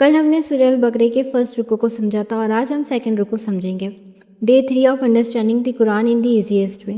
कल हमने सूरह अल-बकरे के फर्स्ट रुकू को समझा था और आज हम सेकंड रुकू समझेंगे। Day 3 of understanding the Quran in the easiest वे।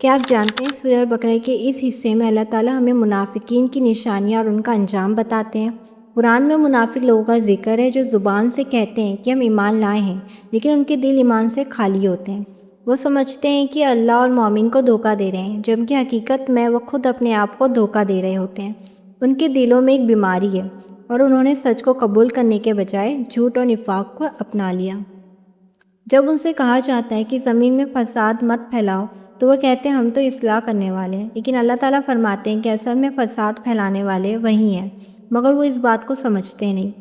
क्या आप जानते हैं सूरह अल-बकरा के इस हिस्से में अल्लाह ताला हमें मुनाफिकीन की निशानियां और उनका अंजाम बताते हैं। कुरान में मुनाफिक लोगों का जिक्र है जो ज़ुबान से कहते हैं कि हम ईमान लाए हैं, लेकिन उनके दिल ईमान से खाली होते हैं। वो समझते हैं कि अल्लाह और मोमिन को धोखा दे रहे हैं, जबकि हकीकत में वो खुद अपने आप को धोखा दे रहे होते हैं। उनके दिलों में एक बीमारी है और उन्होंने सच को कबूल करने के बजाय झूठ और निफाक को अपना लिया। जब उनसे कहा जाता है कि ज़मीन में फसाद मत फैलाओ, तो वो कहते हैं हम तो इस्लाह करने वाले हैं, लेकिन अल्लाह ताला फरमाते हैं कि असल में फसाद फैलाने वाले वही हैं, मगर वो इस बात को समझते नहीं।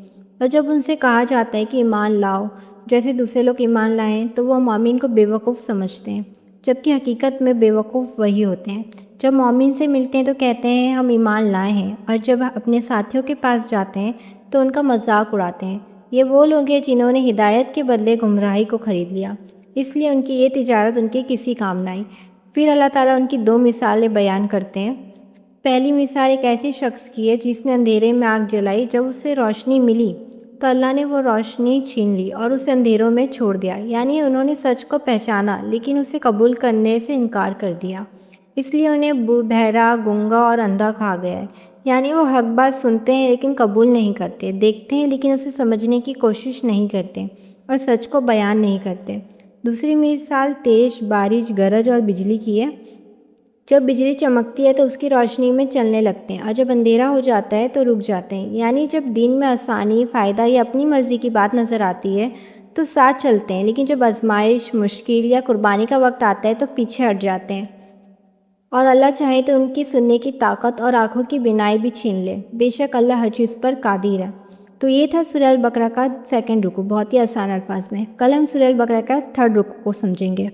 और जब उनसे कहा जाता है कि ईमान लाओ जैसे दूसरे लोग ईमान लाएं, तो वो मौमिन को बेवकूफ़ समझते हैं, जबकि हकीकत में बेवकूफ़ वही होते हैं। जब मौमिन से मिलते हैं तो कहते हैं हम ईमान लाए हैं, और जब अपने साथियों के पास जाते हैं तो उनका मजाक उड़ाते हैं। ये वो लोग हैं जिन्होंने हिदायत के बदले गुमराही को ख़रीद लिया, इसलिए उनकी ये तिजारत उनके किसी काम न आई। फिर अल्लाह ताला उनकी दो मिसालें बयान करते हैं। पहली मिसाल एक ऐसे शख्स की है जिसने अंधेरे में आग जलाई। जब उसे रोशनी मिली तो अल्लाह ने वो रोशनी छीन ली और उसे अंधेरों में छोड़ दिया। यानी उन्होंने सच को पहचाना लेकिन उसे कबूल करने से इनकार कर दिया, इसलिए उन्हें बहरा, गूंगा और अंधा कहा गया है। यानी वो हक बात सुनते हैं लेकिन कबूल नहीं करते, देखते हैं लेकिन उसे समझने की कोशिश नहीं करते और सच को बयान नहीं करते। दूसरी मिसाल तेज बारिश, गरज और बिजली की है। जब बिजली चमकती है तो उसकी रोशनी में चलने लगते हैं, और जब अंधेरा हो जाता है तो रुक जाते हैं। यानी जब दिन में आसानी, फ़ायदा या अपनी मर्ज़ी की बात नज़र आती है तो साथ चलते हैं, लेकिन जब आजमाइश, मुश्किल या कुर्बानी का वक्त आता है तो पीछे हट जाते हैं। और अल्लाह चाहे तो उनकी सुनने की ताकत और आँखों की बिनाई भी छीन ले। बेशक अल्लाह हर चीज़ पर कादिर है। तो ये था सूरह अल-बकरा का सेकंड रुकू, बहुत ही आसान अल्फाज में। कल हम सूरह अल-बकरा का थर्ड रुकू को समझेंगे।